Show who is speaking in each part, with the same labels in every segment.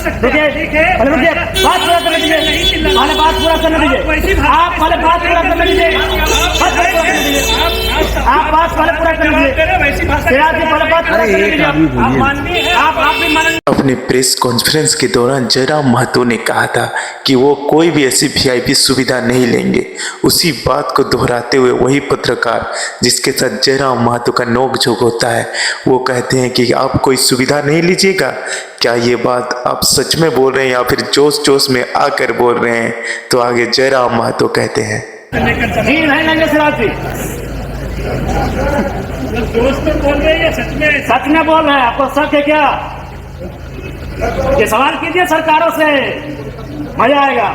Speaker 1: रुकिए, पहले रुकिए, बात पूरा करने दीजिए, पहले बात पूरा करने दीजिए, आप पहले बात पूरा करने दीजिए, आप बात पहले पूरा करने दीजिए, सिराज जी पहले बात पूरा करने दीजिए, आप माननीय हैं, आप भी माननीय।
Speaker 2: अपने प्रेस कॉन्फ्रेंस के दौरान जयराम महतो ने कहा था कि वो कोई भी ऐसी वीआईपी सुविधा नहीं लेंगे। उसी बात को दोहराते हुए वही पत्रकार जिसके साथ जयराम महतो का नोकझोंक होता है, वो कहते हैं कि आप कोई सुविधा नहीं लीजिएगा। क्या ये बात आप सच में बोल रहे हैं या फिर जोश जोश में आकर बोल रहे हैं? तो आगे जयराम महतो कहते हैं,
Speaker 1: जी नहीं लेंगे सिराज जी, जोश में बोल रहे हैं, सच में बोल रहे हैं। आपको शक है क्या? ये सवाल कीजिए सरकारों से, मजा आएगा।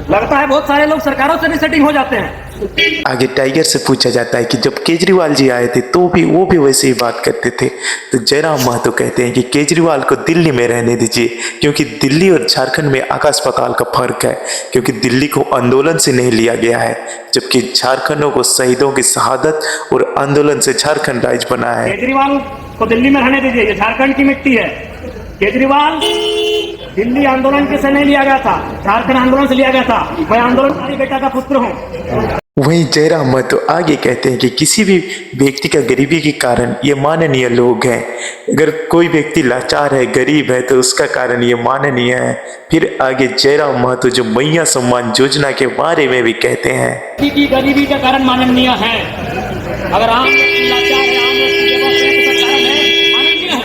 Speaker 1: लगता है बहुत सारे लोग सरकारों से भी सेटिंग हो जाते हैं।
Speaker 2: आगे टाइगर से पूछा जाता है कि जब केजरीवाल जी आए थे तो भी वो भी वैसे ही बात करते थे। तो जयराम महतो कहते हैं कि केजरीवाल को दिल्ली में रहने दीजिए, क्योंकि दिल्ली और झारखंड में आकाश पाताल का फर्क है। क्योंकि दिल्ली को आंदोलन से नहीं लिया गया है, जबकि झारखंडों को शहीदों की शहादत और आंदोलन से झारखंड राज्य बना है।
Speaker 1: केजरीवाल को दिल्ली में रहने दीजिए, ये झारखंड की मिट्टी है। केजरीवाल दिल्ली आंदोलन से नहीं लिया गया था, झारखंड आंदोलन से लिया गया था। मैं आंदोलनकारी बेटा का पुत्र हूँ।
Speaker 2: वहीं जयराम महतो आगे कहते हैं कि किसी भी व्यक्ति का गरीबी के कारण ये माननीय लोग हैं। अगर कोई व्यक्ति लाचार है, गरीब है, तो उसका कारण ये माननीय है। फिर आगे जयराम महतो जो मैया सम्मान योजना के बारे में भी कहते हैं
Speaker 1: कि गरीबी का कारण माननीय है। अगर आम व्यक्ति लाचार है, आम व्यक्ति के पास पैसे का कारण है, माननीय है।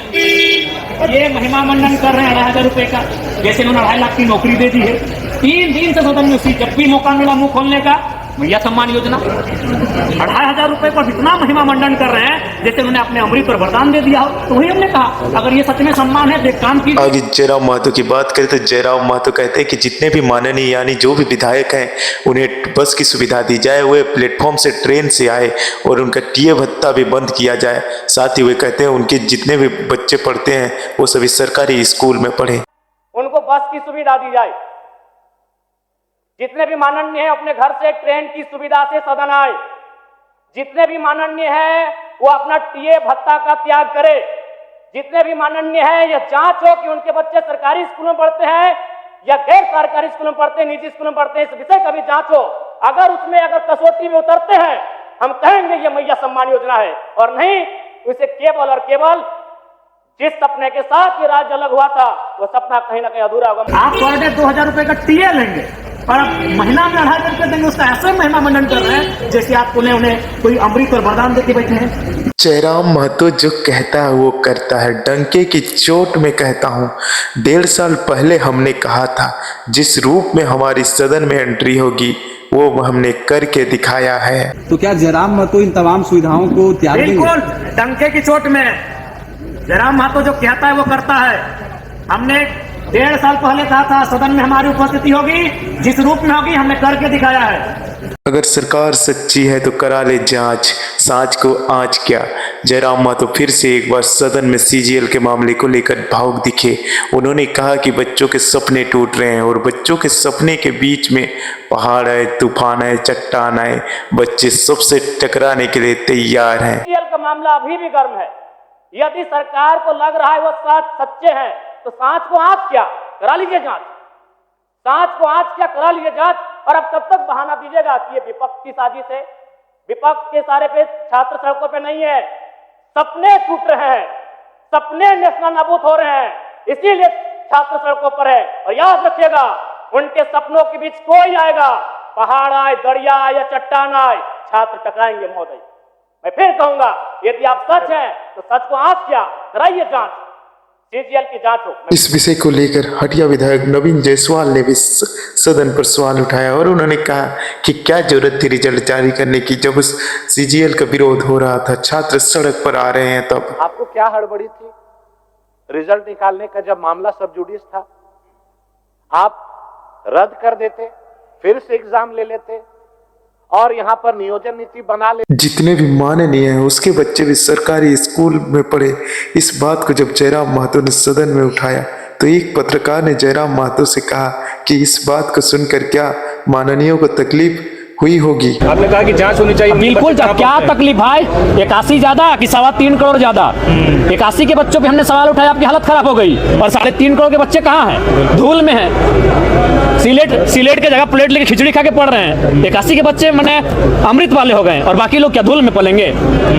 Speaker 1: ये महिमा मंडन कर रहे हैं 2,500 रुपए का, जैसे उन्होंने 2.5 लाख की नौकरी दे दी है। 3 दिन से सदन में जब भी मौका मिला मुंह खोलने का, मैया सम्मान योजना 2,500 रुपए पर इतना महिमा मंडन कर रहे हैं जैसे उन्होंने अपने अमृत पर वरदान दे दिया हो। तो वही हमने कहा, अगर ये सच में सम्मान है तो एक काम कीजिए।
Speaker 2: आगे जयराम महतो की बात करें तो जयराम महतो कहते हैं कि जितने भी माननीय यानी जो भी विधायक हैं उन्हें बस की सुविधा दी जाए, वे प्लेटफॉर्म से ट्रेन से आए और उनका टीए भत्ता भी बंद किया जाए। साथ ही वे कहते हैं उनके जितने भी बच्चे पढ़ते हैं वो सभी सरकारी स्कूल में पढ़े,
Speaker 1: उनको बस की सुविधा दी जाए। जितने भी माननीय हैं अपने घर से ट्रेन की सुविधा से सदन आए। जितने भी माननीय हैं वो अपना टीए भत्ता का त्याग करे। जितने भी माननीय हैं यह जांच हो कि उनके बच्चे सरकारी स्कूलों में पढ़ते हैं या गैर सरकारी स्कूलों में पढ़ते हैं, निजी स्कूलों में पढ़ते हैं, इस विषय का भी जांच हो। अगर उसमें कसौटी में उतरते हैं, हम कहेंगे ये मैया सम्मान योजना है, और नहीं उसे केवल और केवल जिस सपने के साथ ये राज्य अलग हुआ था वो सपना कहीं ना कहीं अधूरा होगा। आप पर डे 2,000 रुपए का टीए लेंगे और महीना में 2,500 रुपए देंगे, उसका ऐसे महिमा मंडन कर रहे हैं जैसे आप उन्हें कोई अमृत और वरदान देके बैठे हैं।
Speaker 2: जयराम महतो जो कहता है वो करता है। डंके की चोट में कहता हूँ, 1.5 साल पहले हमने कहा था जिस रूप में हमारी सदन में एंट्री होगी वो हमने करके दिखाया है।
Speaker 3: तो क्या जयराम महतो इन तमाम सुविधाओं को त्याग देंगे?
Speaker 1: बिल्कुल, डंके की चोट में जयराम महतो जो कहता है वो करता है। हमने 1.5 साल पहले कहा था सदन में हमारी उपस्थिति होगी, जिस रूप में होगी हमने करके दिखाया है।
Speaker 2: अगर सरकार सच्ची है तो करा ले जांच, सांच को आंच क्या। जयराम महतो फिर से एक बार सदन में सीजीएल के मामले को लेकर भावुक दिखे। उन्होंने कहा कि बच्चों के सपने टूट रहे हैं और बच्चों के सपने के बीच में पहाड़ है, तूफान है, चट्टान है, बच्चे सबसे टकराने के लिए तैयार हैं।
Speaker 1: सीजीएल का मामला अभी भी गर्म है। यदि सरकार को लग रहा है वो सच्चे हैं तो सांच को आंच क्या, करा लीजिए जांच। सांच को आंच क्या, करा लीजिए जांच। और अब तब तक बहाना दीजिएगा कि ये विपक्ष की साजिश है। विपक्ष के सारे पे छात्र सड़कों पे नहीं है, सपने टूट रहे हैं, सपने नेशनल नाबूद हो रहे हैं, इसीलिए छात्र सड़कों पर है। और याद रखिएगा, उनके सपनों के बीच कोई आएगा, पहाड़ आए, दरिया आए या चट्टान आए, छात्र टकराएंगे महोदय। मैं फिर कहूंगा, यदि आप सच हैं तो सच को आंच क्या, कराइए जांच, सीजीएल की जांच हो।
Speaker 2: इस विषय को लेकर हटिया विधायक नवीन जायसवाल ने भी सदन पर सवाल उठाया और उन्होंने कहा कि क्या जरूरत थी रिजल्ट जारी करने की जब उस सीजीएल का विरोध हो रहा था, छात्र सड़क पर आ रहे हैं तब।
Speaker 4: आपको क्या हड़बड़ी थी रिजल्ट निकालने का? जब मामला सब जुडिस था आप रद्द कर देते, फिर से एग्जाम ले लेते और यहाँ पर नियोजन नीति बना ले।
Speaker 2: जितने भी माननीय हैं उसके बच्चे भी सरकारी स्कूल में पढ़े। इस बात को जब जयराम महतो ने सदन में उठाया तो एक पत्रकार ने जयराम महतो से कहा कि इस बात को सुनकर क्या माननीयों को तकलीफ हुई होगी।
Speaker 5: आपने कहा कि जांच होनी चाहिए।
Speaker 1: बिल्कुल, क्या तकलीफ भाई, 81 ज्यादा कि 3.25 करोड़ ज्यादा? 81 के बच्चों पे हमने सवाल उठाया, आपकी हालत खराब हो गई, और 3.5 करोड़ के बच्चे कहाँ हैं? धूल में हैं। सिलेट के जगह प्लेट लेके खिचड़ी खा के पढ़ रहे हैं। 81 के बच्चे मैंने अमृत वाले हो गए, और बाकी लोग क्या धूल में पलेंगे?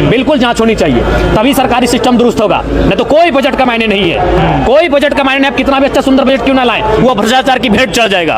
Speaker 1: बिल्कुल जांच होनी चाहिए, तभी सरकारी सिस्टम दुरुस्त होगा। नहीं तो कोई बजट का मायने नहीं है, कोई बजट का मायने नहीं। आप कितना भी अच्छा सुंदर बजट क्यों ना लाएं, वो भ्रष्टाचार की भेंट चढ़ जाएगा।